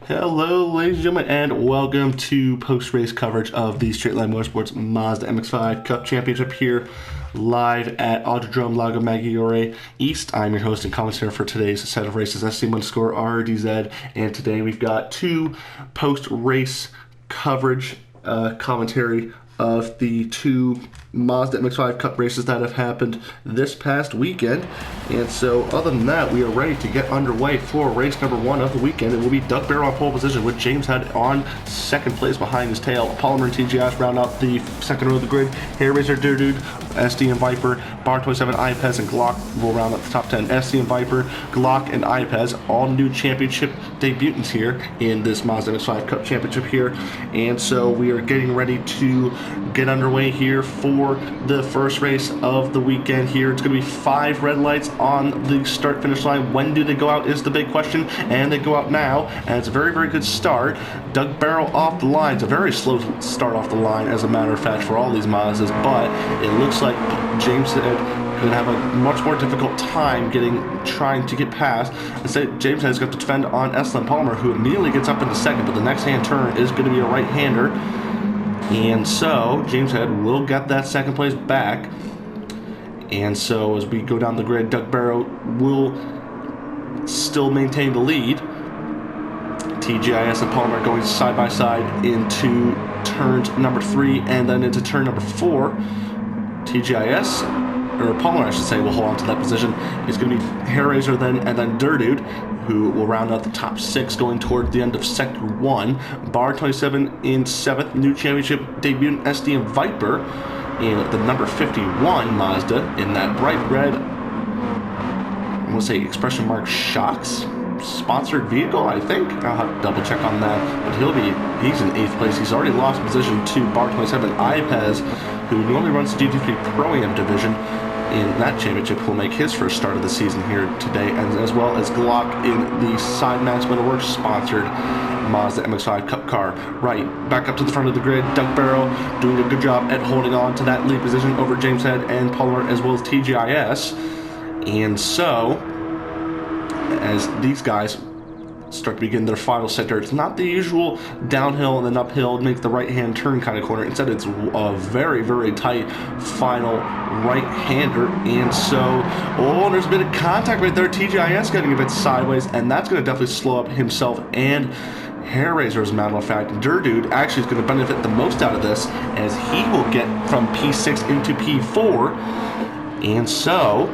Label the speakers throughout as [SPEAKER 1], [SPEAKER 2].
[SPEAKER 1] Hello, ladies and gentlemen, and welcome to post-race coverage of the Straight Line Motorsports Mazda MX5 Cup Championship here live at Autodrome Lago Maggieore East. I'm your host and commentator for today's set of races, SLM_RDZ, and today we've got two post-race coverage commentary of the two Mazda MX5 Cup races that have happened this past weekend. And so other than that, we are ready to get underway for race number one of the weekend. It will be Doug Barrow on pole position with James Head on second place behind his tail. Polymer and TGS round out the second row of the grid. Hair Razor, Dude, SD and Viper, Bar 27, IPEZ, and Glock will round out the top 10. SD and Viper, Glock, and IPEZ, all new championship debutants here in this Mazda MX5 Cup Championship here. And so we are getting ready to get underway here for the first race of the weekend here. It's going to be 5 red lights on the start finish line. When do they go out is the big question, and they go out now, and it's a very, very good start. Doug Barrow off the line. It's a very slow start off the line, as a matter of fact, for all these Mazdas, but it looks like James Head going to have a much more difficult time trying to get past. Instead, James Head's got to defend on SLM Polymer, who immediately gets up into second, but the next hand turn is going to be a right-hander. And so, James Head will get that second place back. And so, as we go down the grid, Doug Barrow will still maintain the lead. TGIS and Polymer going side by side into turns number 3 and then into turn number 4. TGIS, or Polymer I should say, will hold on to that position. It's going to be Hair Razor then, and then Dude, who will round out the top 6 going toward the end of Sector 1. Bar 27 in 7th, new championship debut SD and Viper in the number 51 Mazda in that bright red, I want to say expression mark shocks sponsored vehicle, I think. I'll have to double check on that, but he's in 8th place. He's already lost position to Bar 27 IPEZ, who normally runs the GT3 Pro-Am division in that championship. Will make his first start of the season here today, and as well as Glock in the Sidemax Motorworks sponsored Mazda MX5 Cup car. Right, back up to the front of the grid, Doug Barrow doing a good job at holding on to that lead position over James Head and Polymer, as well as TGIS. And so, as these guys start to begin their final sector, it's not the usual downhill and then uphill, make the right-hand turn kind of corner. Instead, it's a very, very tight final right-hander. And so, there's a bit of contact right there. TGIS getting a bit sideways, and that's going to definitely slow up himself and Hair Razor, as a matter of fact. Dude actually is going to benefit the most out of this, as he will get from P6 into P4. And so,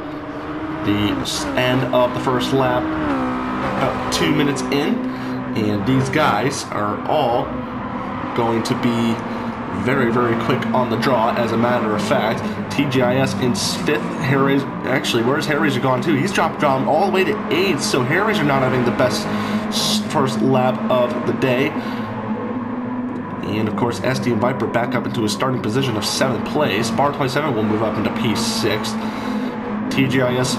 [SPEAKER 1] the end of the first lap, about 2 minutes in, and these guys are all going to be very, very quick on the draw. As a matter of fact, TGIS in 5th, Hair Razor, actually, where's Hair Razor gone to? He's dropped down all the way to 8th, so Hair Razor not having the best first lap of the day. And of course, SD and Viper back up into a starting position of 7th place. Bar 27 will move up into P6. TGIS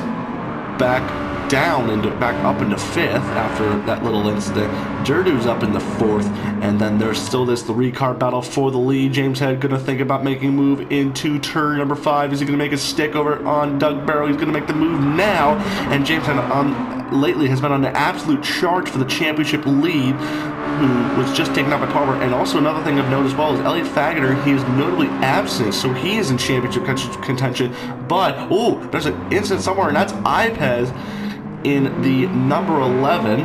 [SPEAKER 1] back up into 5th after that little incident. Durdu's up in the 4th, and then there's still the 3-car battle for the lead. James Head gonna think about making a move into turn number 5. Is he gonna make a stick over on Doug Barrow? He's gonna make the move now, and James Head lately has been on an absolute charge for the championship lead, who was just taken out by Palmer. And also another thing of note as well is Elliot Fageter. He is notably absent, so he is in championship contention. But, there's an incident somewhere, and that's IPEZ in the number 11,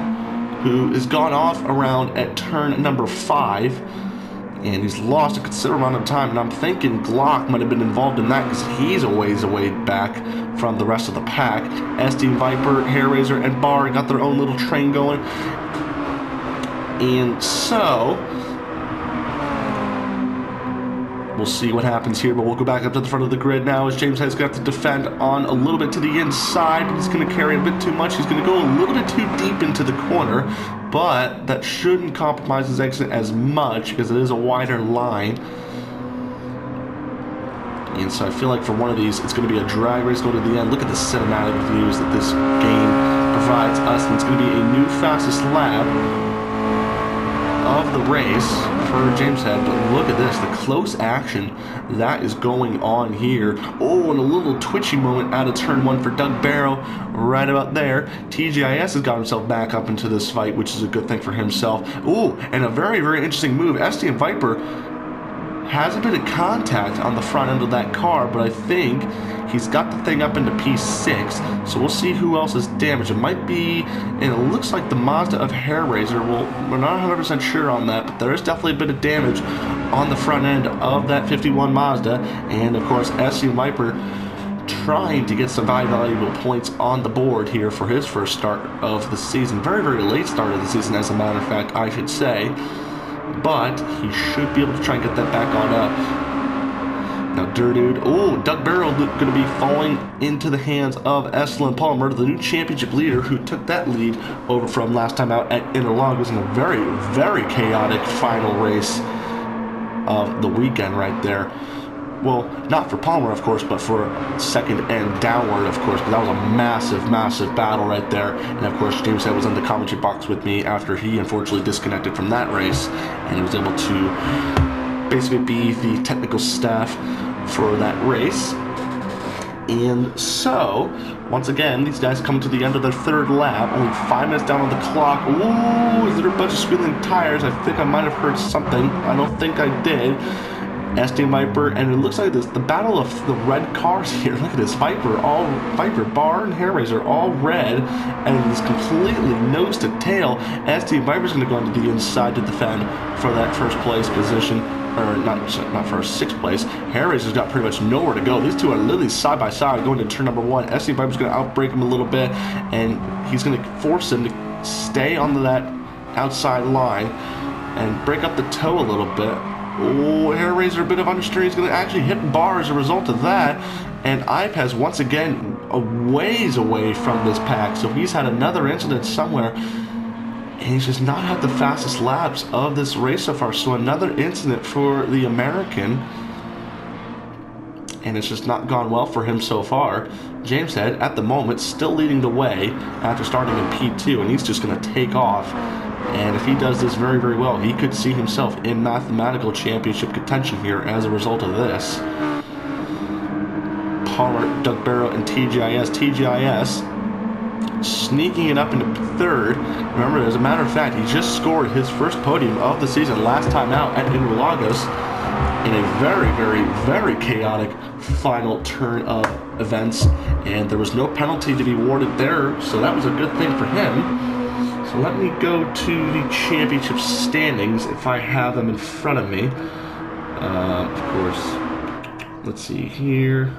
[SPEAKER 1] who has gone off around at turn number 5, and he's lost a considerable amount of time, and I'm thinking Glock might have been involved in that, because he's a ways away back from the rest of the pack. SD, Viper, Hair Razor, and Bar got their own little train going. And so, we'll see what happens here, but we'll go back up to the front of the grid now, as James Head's got to defend on a little bit to the inside, but he's going to carry a bit too much. He's going to go a little bit too deep into the corner, but that shouldn't compromise his exit as much, because it is a wider line. And so I feel like for one of these, it's going to be a drag race going to the end. Look at the cinematic views that this game provides us, and it's going to be a new fastest lap. of the race for James Head, but look at this, the close action that is going on here. Oh, and a little twitchy moment out of turn 1 for Doug Barrow right about there. TGIS has got himself back up into this fight, which is a good thing for himself. Oh, and a very, very interesting move. SDM Viper has a bit of contact on the front end of that car, but I think he's got the thing up into P6, so we'll see who else is damaged. It might be, and it looks like the Mazda of Hairraiser. Well, we're not 100% sure on that, but there is definitely a bit of damage on the front end of that 51 Mazda, and of course SC Viper trying to get some valuable points on the board here for his first start of the season. Very, very late start of the season, as a matter of fact, I should say. But he should be able to try and get that back on up. Now, Dude, oh, Doug Barrow going to be falling into the hands of SLM Palmer, the new championship leader who took that lead over from last time out at Interlagos in a very, very chaotic final race of the weekend right there. Well, not for Palmer, of course, but for second and downward, of course, because that was a massive, massive battle right there. And, of course, James Head was in the commentary box with me after he unfortunately disconnected from that race, and he was able to basically be the technical staff for that race. And so, once again, these guys come to the end of their third lap, only 5 minutes down on the clock. Ooh, is there a bunch of squealing tires? I think I might have heard something. I don't think I did. SD Viper, and it looks like this, the battle of the red cars here. Look at this, Viper, Bar and Hairraiser, all red, and it's completely nose to tail. SD Viper's going to go into the inside to defend for that first place position, or not first, sixth place. Hairraiser's got pretty much nowhere to go. These two are literally side by side going to turn number 1. SD Viper's going to outbrake him a little bit, and he's going to force him to stay on that outside line and break up the toe a little bit. Oh, Hairraiser, a bit of understeering. He's going to actually hit Bar as a result of that. And Ipez, once again, a ways away from this pack. So he's had another incident somewhere. And he's just not had the fastest laps of this race so far. So another incident for the American. And it's just not gone well for him so far. James Head, at the moment, still leading the way after starting in P2. And he's just going to take off. And if he does this very, very well, he could see himself in mathematical championship contention here as a result of this. Palmer, Doug Barrow, and TGIS. TGIS sneaking it up into third. Remember, as a matter of fact, he just scored his first podium of the season last time out at Interlagos in a very, very, very chaotic final turn of events. And there was no penalty to be awarded there, so that was a good thing for him. So let me go to the championship standings if I have them in front of me. Of course, let's see here.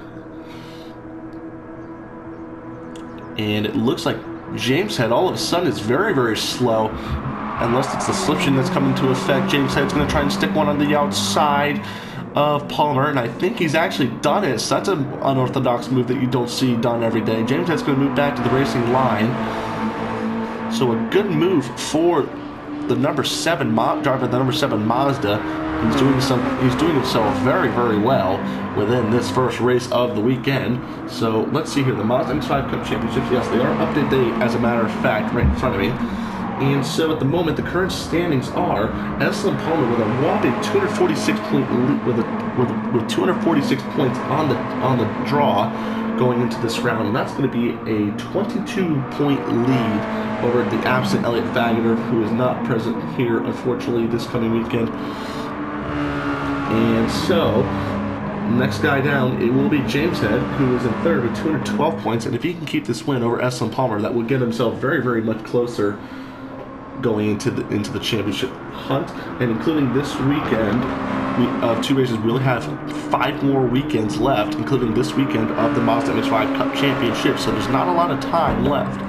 [SPEAKER 1] And it looks like James Head all of a sudden is very, very slow. Unless it's the slipstream that's coming into effect. James Head's going to try and stick one on the outside of Palmer, and I think he's actually done it. So that's an unorthodox move that you don't see done every day. James Head's going to move back to the racing line. So a good move for the number 7 driver, the number 7 Mazda. He's doing himself very, very well within this first race of the weekend. So let's see here, the Mazda MX5 Cup Championships. Yes, they are updated as a matter of fact right in front of me. And so at the moment, the current standings are SLM Palmer with a whopping 246 point lead, with 246 points on the draw going into this round, and that's going to be a 22-point lead over the absent Elliott Fageter, who is not present here, unfortunately, this coming weekend. And so, next guy down, it will be James Head, who is in third with 212 points, and if he can keep this win over SLM Palmer, that will get himself very, very much closer going into the championship hunt. And including this weekend of 2 races, we only have 5 more weekends left, including this weekend of the Mazda MX5 Cup Championship, so there's not a lot of time left.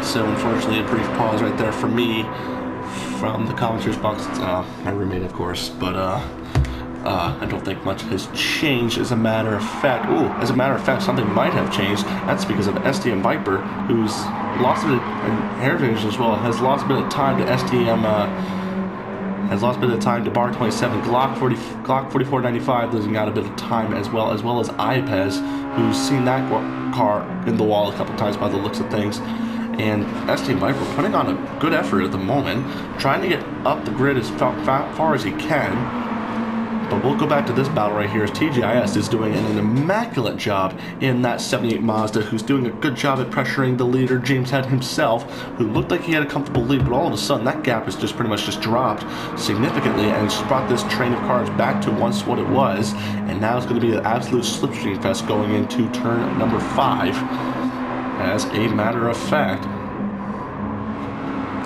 [SPEAKER 1] So unfortunately, a brief pause right there for me from the commentator's box. My roommate, of course, but I don't think much has changed. As a matter of fact, something might have changed. That's because of STM Viper, who's lost a bit, and Heritage as well, has lost a bit of time to STM. Has lost a bit of time to Bar 27, Glock 4495 losing out a bit of time as well as Iapez, who's seen that car in the wall a couple times by the looks of things. And STM Viper putting on a good effort at the moment, trying to get up the grid as far as he can. But we'll go back to this battle right here as TGIS is doing an immaculate job in that 78 Mazda, who's doing a good job at pressuring the leader, James Head himself, who looked like he had a comfortable lead, but all of a sudden that gap has just pretty much just dropped significantly, and it's brought this train of cars back to once what it was, and now it's going to be an absolute slipstream fest going into turn number 5, as a matter of fact.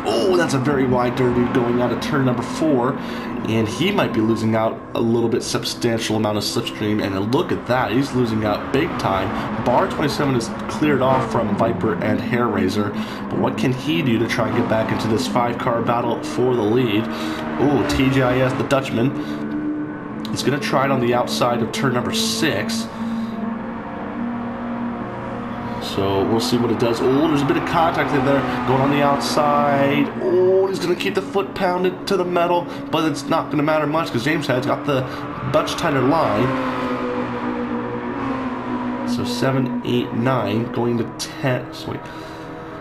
[SPEAKER 1] Oh, that's a very wide dirty going out of turn number 4, and he might be losing out a little bit substantial amount of slipstream, and look at that, he's losing out big time. Bar 27 is cleared off from Viper and Hair Razor, but what can he do to try and get back into this 5-car battle for the lead? Oh, TGIS, the Dutchman, is going to try it on the outside of turn number 6. So we'll see what it does. Oh, there's a bit of contact in there going on the outside. Oh, he's going to keep the foot pounded to the metal, but it's not going to matter much because James Head's got the much tighter line. So 7, 8, 9 going to 10. Sorry.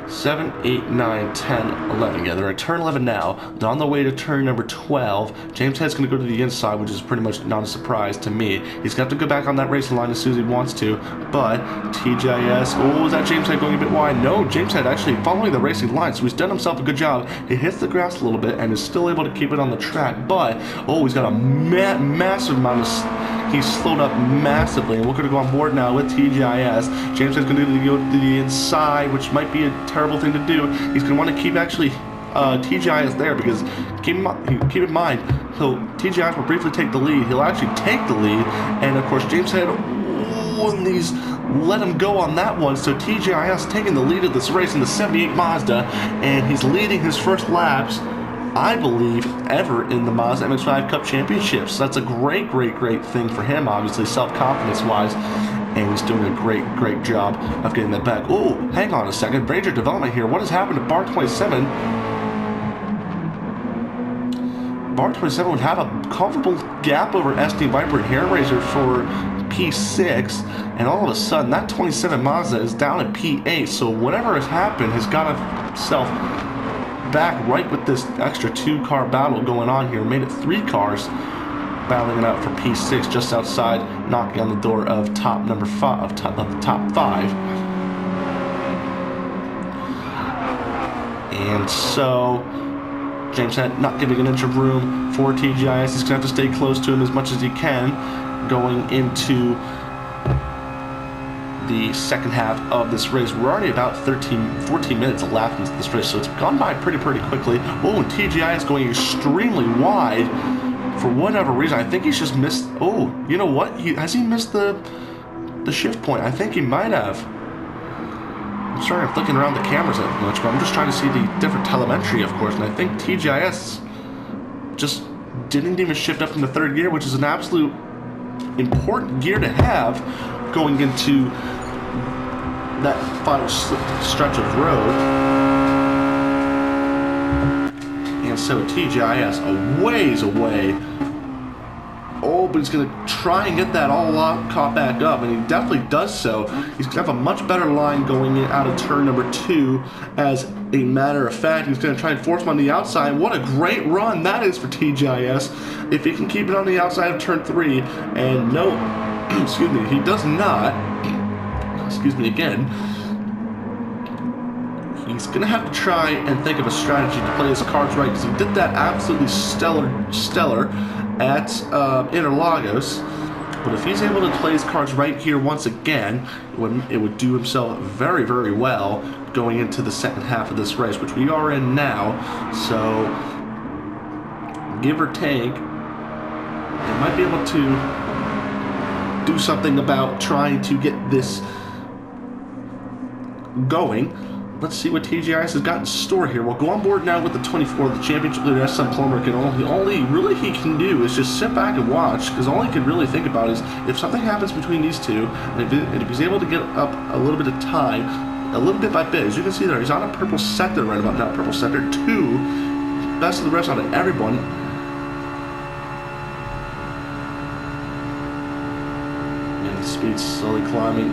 [SPEAKER 1] 7, 8, 9, 10, 11. Yeah, they're at turn 11 now. They're on the way to turn number 12. James Head's going to go to the inside, which is pretty much not a surprise to me. He's got to go back on that racing line as soon as he wants to. But TGIS, oh, is that James Head going a bit wide? No, James Head actually following the racing line, so he's done himself a good job. He hits the grass a little bit and is still able to keep it on the track. But, oh, he's got a massive amount of... He's slowed up massively, and we're going to go on board now with TGIS. James is going to go to the inside, which might be a terrible thing to do. He's going to want to keep actually TGIS there because keep in mind, TGIS will briefly take the lead. He'll actually take the lead, and of course James Head, and these let him go on that one. So TGIS taking the lead of this race in the 78 Mazda, and he's leading his first laps, I believe, ever in the Mazda MX5 Cup Championships. That's a great thing for him, obviously, self-confidence-wise, and he's doing a great job of getting that back. Oh, hang on a second. Major development here. What has happened to Bar 27? Bar 27 would have a comfortable gap over SD Viper and Hair Razor for P6, and all of a sudden, that 27 Mazda is down at P8, so whatever has happened has got himself back right with this extra 2-car battle going on here. Made it 3 cars battling it out for P6 just outside, knocking on the door of top number 5 of the top 5. And so James Head not giving an inch of room for TGIS. He's gonna have to stay close to him as much as he can going into the second half of this race. We're already about 14 minutes left into this race, so it's gone by pretty quickly. Oh, and TGI is going extremely wide for whatever reason. I think he's just missed. Oh, you know what? Has he missed the shift point? I think he might have. I'm sorry I'm flicking around the cameras that much, but I'm just trying to see the different telemetry, of course, and I think TGIS just didn't even shift up into 3rd gear, which is an absolute important gear to have going into that final stretch of road. And so TGIS a ways away. Oh, but he's going to try and get that all caught back up, and he definitely does so. He's going to have a much better line going in out of turn number 2. As a matter of fact, he's going to try and force him on the outside. What a great run that is for TGIS. If he can keep it on the outside of turn 3, and no, excuse me, he does not. Excuse me again. He's going to have to try and think of a strategy to play his cards right, because he did that absolutely stellar at Interlagos. But if he's able to play his cards right here once again, it would do himself very well going into the second half of this race, which we are in now. So, give or take, they might be able to do something about trying to get this going. let's see what TGIS has got in store here. We'll go on board now with the 24, the championship leader, SLM Plummer. All he can do is just sit back and watch, because all he can really think about is if something happens between these two, and if he's able to get up a little bit of time, a little bit by bit. As you can see there, he's on a purple sector right about now. Purple sector 2, best of the rest out of everyone. And the speed's slowly climbing.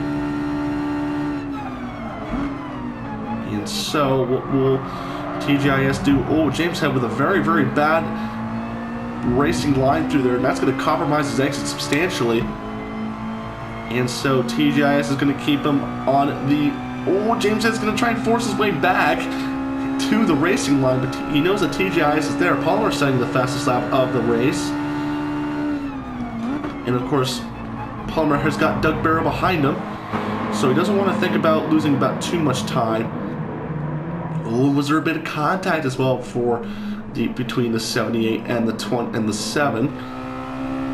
[SPEAKER 1] And so what will TGIS do? Oh, James Head with a very, very bad racing line through there, and that's going to compromise his exit substantially. And so TGIS is going to keep him on the... Oh, James Head's going to try and force his way back to the racing line, but he knows that TGIS is there. Palmer setting the fastest lap of the race. And of course, Palmer has got Doug Barrow behind him, so he doesn't want to think about losing about too much time. Oh, was there a bit of contact as well between the 78 and the 20 and the 7?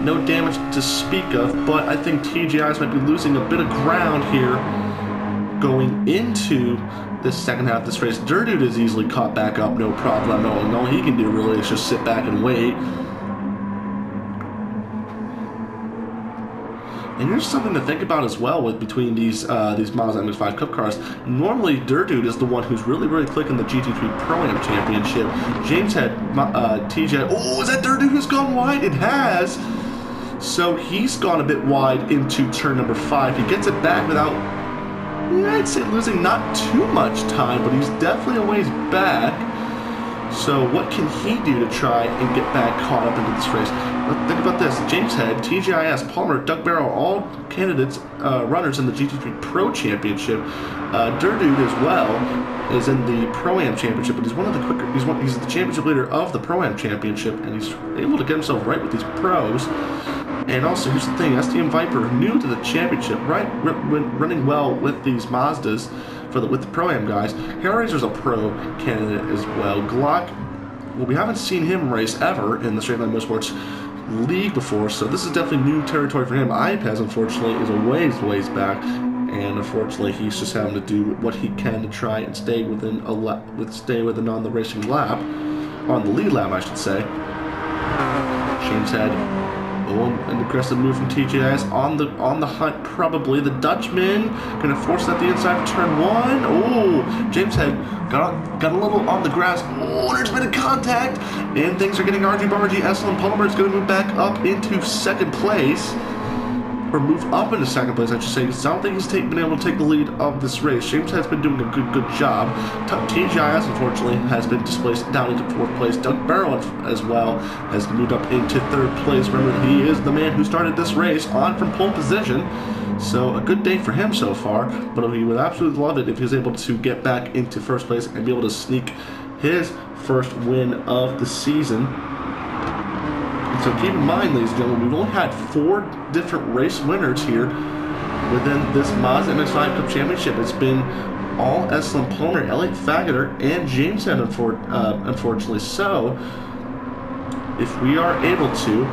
[SPEAKER 1] No damage to speak of, but I think TGIS might be losing a bit of ground here going into this second half of this race. Dirtdude is easily caught back up, no problem. All he can do really is just sit back and wait. And here's something to think about as well between these Mazda MX5 Cup cars. Normally, Dirtdude is the one who's really, really clicking the GT3 Pro-Am Championship. James had TJ. Oh, is that Dirtdude who's gone wide? It has. So he's gone a bit wide into turn number 5. He gets it back without, I'd say, losing not too much time, but he's definitely a ways back. So what can he do to try and get back caught up into this race? Think about this. James Head, TGIS, Palmer, Doug Barrow, all candidates, runners in the GT3 Pro Championship. Dirtdude as well is in the Pro-Am Championship, but he's one of the quicker. He's the championship leader of the Pro-Am Championship, and he's able to get himself right with these pros. And also, here's the thing: STM Viper, new to the championship, running well with these Mazdas with the Pro-Am guys. Hellraiser's a pro candidate as well. Glock, well, we haven't seen him race ever in the Straight Line Motorsports League before, so this is definitely new territory for him. iPaz, unfortunately, is a ways back, and unfortunately, he's just having to do what he can to try and stay within on the racing lap, on the lead lap, I should say. James Head. Oh, an aggressive move from TGIS on the hunt, probably. The Dutchman gonna force at the inside of turn 1. Oh, James Head got a little on the grass. Oh, there's been a contact, and things are getting argy-bargy. SLM Palmer is gonna move back up into second place. Or move up into second place, I should say. I don't think he's been able to take the lead of this race. James has been doing a good job. TGIS, unfortunately, has been displaced down into 4th place. Doug Barrow, as well, has moved up into 3rd place. Remember, he is the man who started this race on from pole position. So, a good day for him so far. But he would absolutely love it if he was able to get back into 1st place and be able to sneak his first win of the season. So keep in mind, ladies and gentlemen, we've only had 4 different race winners here within this Mazda MX5 Cup Championship. It's been all SLM Palmer, Elliott Fageter, and James Head, unfortunately. So, if we are able to,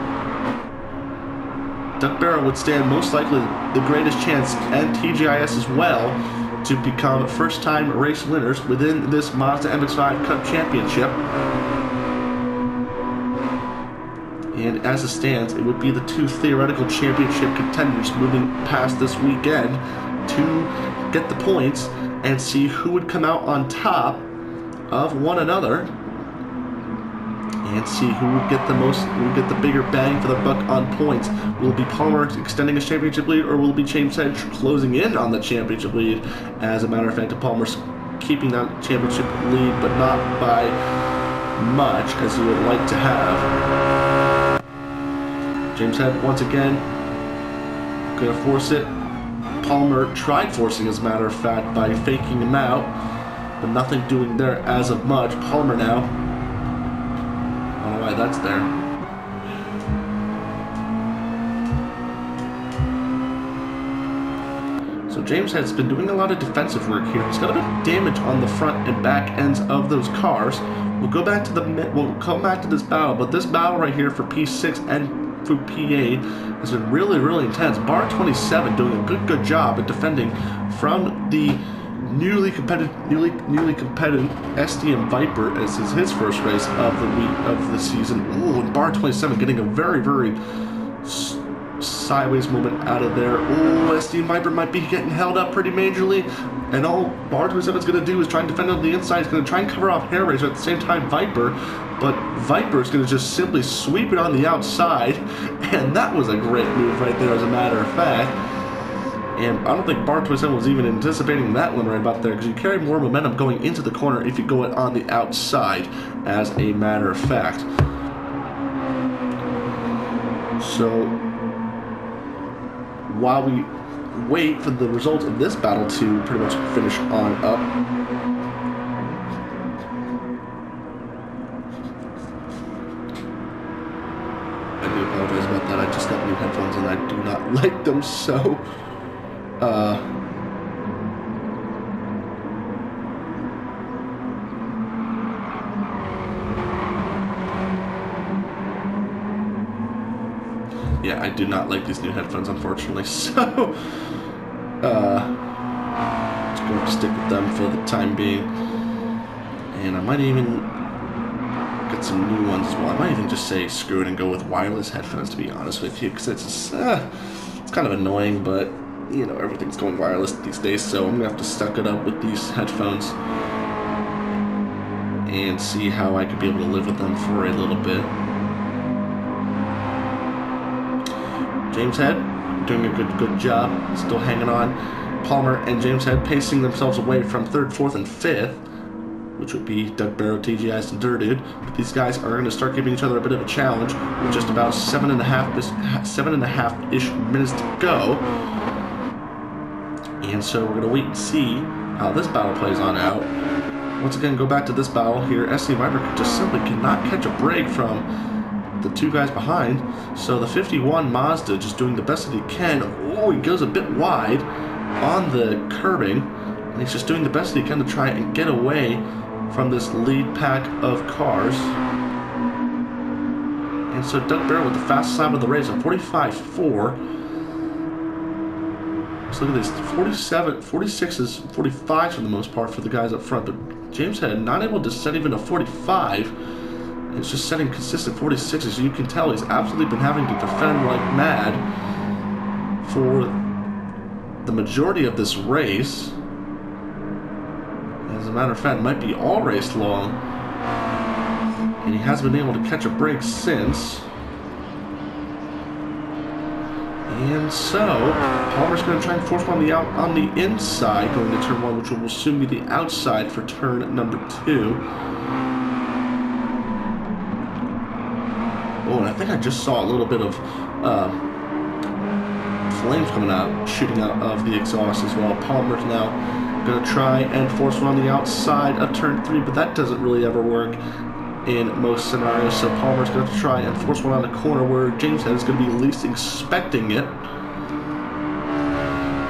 [SPEAKER 1] Doug Barrow would stand most likely the greatest chance, and TGIS as well, to become first-time race winners within this Mazda MX5 Cup Championship. And as it stands, it would be the 2 theoretical championship contenders moving past this weekend to get the points and see who would come out on top of one another and see who would get the bigger bang for the buck on points. Will it be Palmer extending his championship lead, or will it be James Head closing in on the championship lead? As a matter of fact, Palmer's keeping that championship lead, but not by much as he would like to have. James Head, once again, gonna force it. Palmer tried forcing, as a matter of fact, by faking him out, but nothing doing there as of much. Palmer now. I don't know why that's there. So James Head's been doing a lot of defensive work here. He's got a bit of damage on the front and back ends of those cars. We'll come back to this battle, but this battle right here for P6 and for P8 has been really intense. Bar 27 doing a good job at defending from the newly competitive SDM Viper as is his first race of the week of the season. Ooh, and bar 27 getting a very, very sideways movement out of there. Oh, SDM Viper might be getting held up pretty majorly, and all bar 27 is going to do is try and defend on the inside. He's going to try and cover off Hair Razor at the same time Viper, but Viper is going to just simply sweep it on the outside, and that was a great move right there, as a matter of fact. And I don't think bar 27 was even anticipating that one right about there, because you carry more momentum going into the corner if you go it on the outside, as a matter of fact. So while we wait for the results of this battle to pretty much finish on up, I do apologize about that. I just got new headphones and I do not like them, so yeah, I do not like these new headphones, unfortunately, so just going to stick with them for the time being. And I might even get some new ones as well. I might even just say screw it and go with wireless headphones, to be honest with you, because it's kind of annoying, but you know, everything's going wireless these days, so I'm gonna have to suck it up with these headphones and see how I could be able to live with them for a little bit. James Head doing a good job, still hanging on. Palmer and James Head pacing themselves away from 3rd, 4th, and 5th, which would be Doug Barrow, TGIS, and Dirted. But these guys are going to start giving each other a bit of a challenge with just about 7.5-ish minutes to go. And so we're going to wait and see how this battle plays on out. Once again, go back to this battle here. SC Viper just simply cannot catch a break from the two guys behind. So the 51 Mazda just doing the best that he can. Oh, he goes a bit wide on the curbing, and he's just doing the best that he can to try and get away from this lead pack of cars. And so Doug Barrow with the fastest lap of the race, a 45.4. So look at this, 47, 46s, 45s for the most part for the guys up front, but James Head not able to set even a 45. It's just setting consistent 46s. You can tell he's absolutely been having to defend like mad for the majority of this race. As a matter of fact, it might be all race long, and he hasn't been able to catch a break since. And so Palmer's going to try and force one on the inside going to turn 1, which will soon be the outside for turn number 2. Oh, and I think I just saw a little bit of flames coming out, shooting out of the exhaust as well. Palmer's now going to try and force one on the outside of turn 3, but that doesn't really ever work in most scenarios. So Palmer's going to try and force one on the corner where James Head is going to be least expecting it.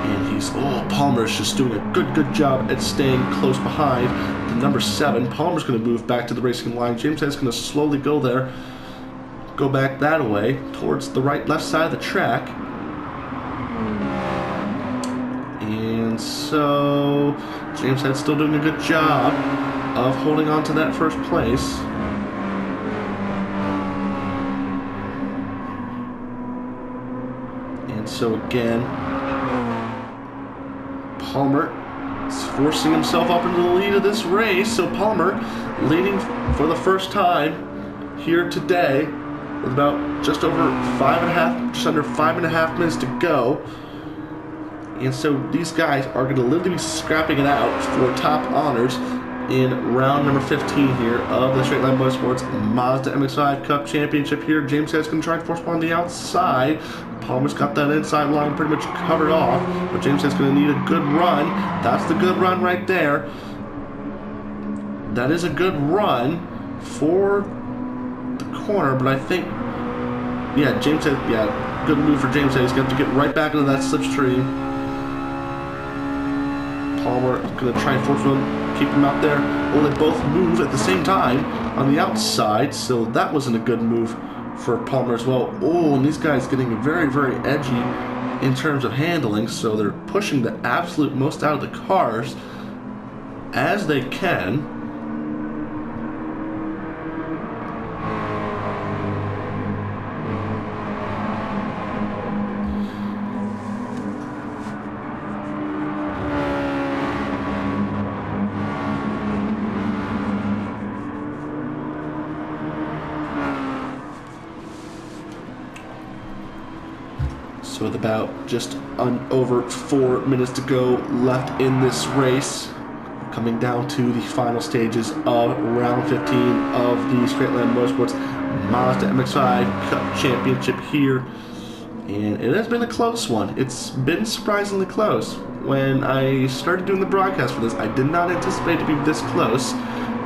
[SPEAKER 1] And Palmer's just doing a good job at staying close behind the number 7. Palmer's going to move back to the racing line. James Head's going to slowly go back that way towards the left side of the track. And so James Head's still doing a good job of holding on to that first place. And so again, Palmer is forcing himself up into the lead of this race. So Palmer leading for the first time here today with about just under 5.5 minutes to go. And so these guys are going to literally be scrapping it out for top honors in round number 15 here of the Straight Line Motorsports Mazda MX5 Cup Championship here. James Head's going to try and force one on the outside. Palmer's got that inside line pretty much covered off, but James Head's going to need a good run. That's the good run right there. That is a good run for the corner, but I think, yeah, James Head, yeah, good move for James Head. He's got to get right back into that slipstream. Palmer going to try and force one, keep him out there. Well, they both move at the same time on the outside, so that wasn't a good move for Palmer as well. Oh, and these guys getting very edgy in terms of handling, so they're pushing the absolute most out of the cars as they can. So with about just over 4 minutes to go left in this race, coming down to the final stages of round 15 of the Straight Line Motorsports Mazda MX5 Cup Championship here. And it has been a close one. It's been surprisingly close. When I started doing the broadcast for this, I did not anticipate it to be this close.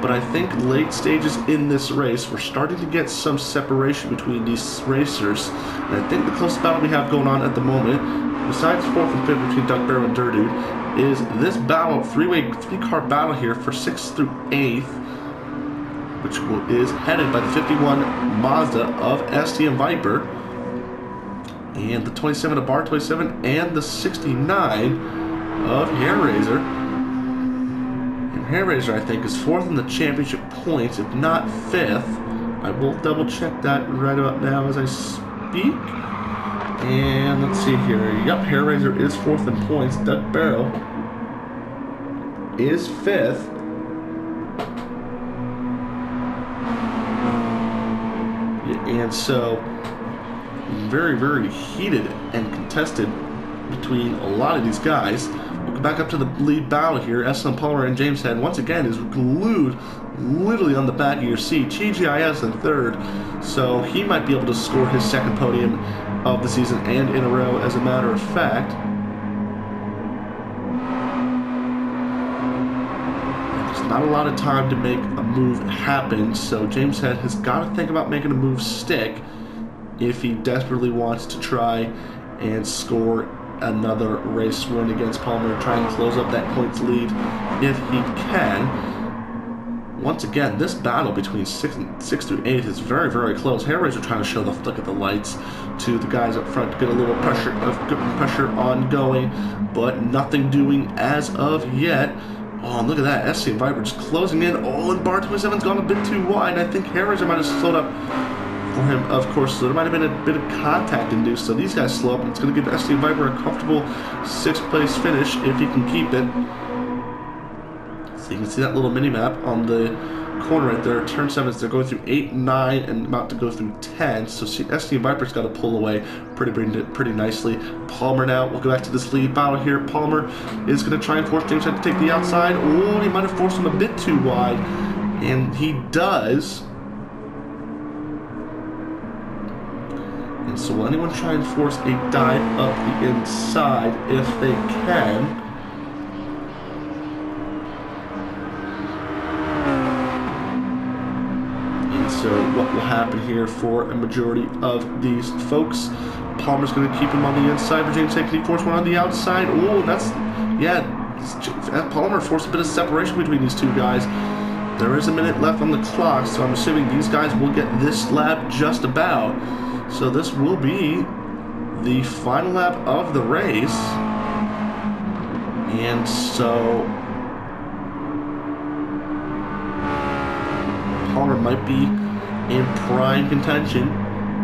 [SPEAKER 1] But I think late stages in this race, we're starting to get some separation between these racers. And I think the closest battle we have going on at the moment, besides 4th and 5th between Duck Barrel and Dirtdude, is this battle, three-car battle here for 6th through 8th, which is headed by the 51 Mazda of STM Viper, and the 27 of Bar 27, and the 69 of Hair Razor. Hair Razor, I think, is 4th in the championship points, if not 5th. I will double check that right about now as I speak. And let's see here. Yep, Hair Razor is 4th in points. Duck Barrel is 5th. And so, very, very heated and contested between a lot of these guys. We'll go back up to the lead battle here. SLM Palmer and James Head once again is glued literally on the back of your seat. TGIS in 3rd, so he might be able to score his 2nd podium of the season and in a row, as a matter of fact. There's not a lot of time to make a move happen, so James Head has got to think about making a move stick if he desperately wants to try and score another race win against Palmer, try and close up that points lead if he can. Once again, this battle between 6 through 8 is very, very close. Hair Razor trying to show the flick of the lights to the guys up front to get a little pressure ongoing, but nothing doing as of yet. Oh, and look at that, SC Viper just closing in. Oh, and Bar 27's gone a bit too wide. I think Hair Razor might have slowed up for him, of course, so there might have been a bit of contact induced, so these guys slow up, and it's going to give SC Viper a comfortable 6th place finish if he can keep it. So you can see that little mini-map on the corner right there. Turn 7s, they're going through 8, 9, and about to go through 10, so SC Viper's got to pull away pretty nicely. Palmer now, we'll go back to this lead battle here. Palmer is going to try and force James Head to take the outside. Oh, he might have forced him a bit too wide, and he does. And so will anyone try and force a dive up the inside if they can? And so what will happen here for a majority of these folks? Palmer's going to keep him on the inside, but James Head, can he force one on the outside? Oh, that's, yeah, Palmer forced a bit of separation between these two guys. There is a minute left on the clock, so I'm assuming these guys will get this lap just about. So this will be the final lap of the race. And so Palmer might be in prime contention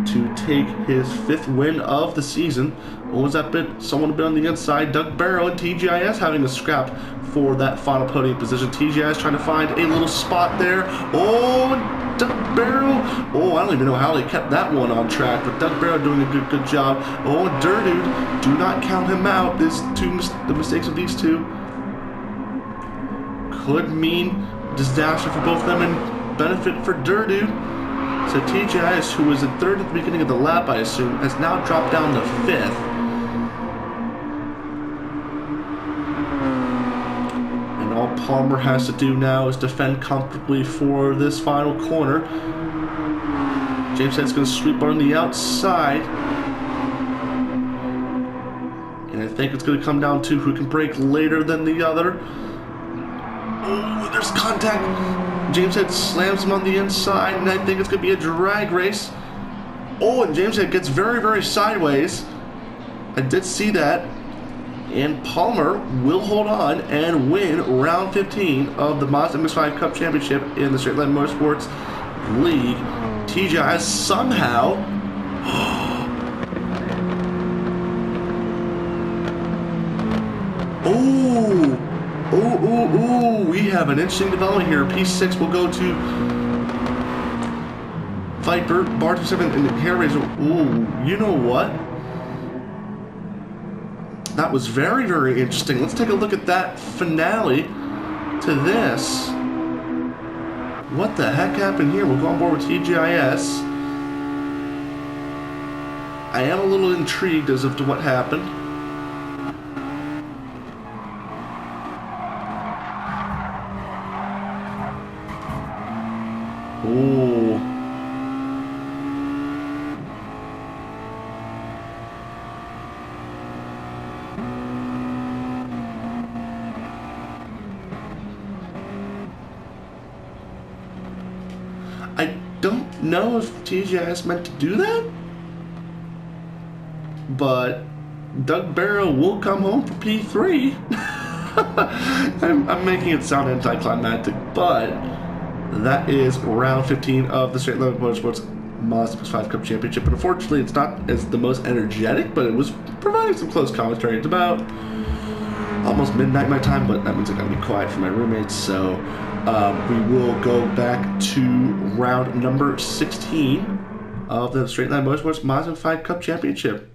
[SPEAKER 1] to take his 5th win of the season. What was that bit? Someone a bit on the inside. Duck Barrel and TGIS having a scrap for that final podium position. TGIS trying to find a little spot there. Oh, Duck Barrel. Oh, I don't even know how they kept that one on track, but Duck Barrel doing a good job. Oh, and Dirtdude, do not count him out. The mistakes of these two could mean disaster for both of them and benefit for Dirtdude. So TGIS, who was in 3rd at the beginning of the lap, I assume, has now dropped down to 5th. And all Palmer has to do now is defend comfortably for this final corner. James Head's going to sweep on the outside. And I think it's going to come down to who can brake later than the other. Oh, there's contact. James Head slams him on the inside, and I think it's going to be a drag race. Oh, and James Head gets very, very sideways. I did see that. and Palmer will hold on and win round 15 of the Mazda MX5 Cup Championship in the Straight Line Motorsports League. TGIS somehow we have an interesting development here. P6 will go to Viper, Bar 27, and Hair Razor. Ooh, you know what? That was very, very interesting. Let's take a look at that finale to this. What the heck happened here? We'll go on board with TGIS. I am a little intrigued as to what happened. Ooh. I don't know if TGIS meant to do that, but Doug Barrow will come home for P3. I'm making it sound anticlimactic, but that is round 15 of the Straight Line Motorsports Mazda MX5 Cup Championship. And unfortunately, it's not as the most energetic, but it was providing some close commentary. It's about almost midnight my time, but that means I gotta be quiet for my roommates. So we will go back to round number 16 of the Straight Line Motorsports Mazda MX5 Cup Championship.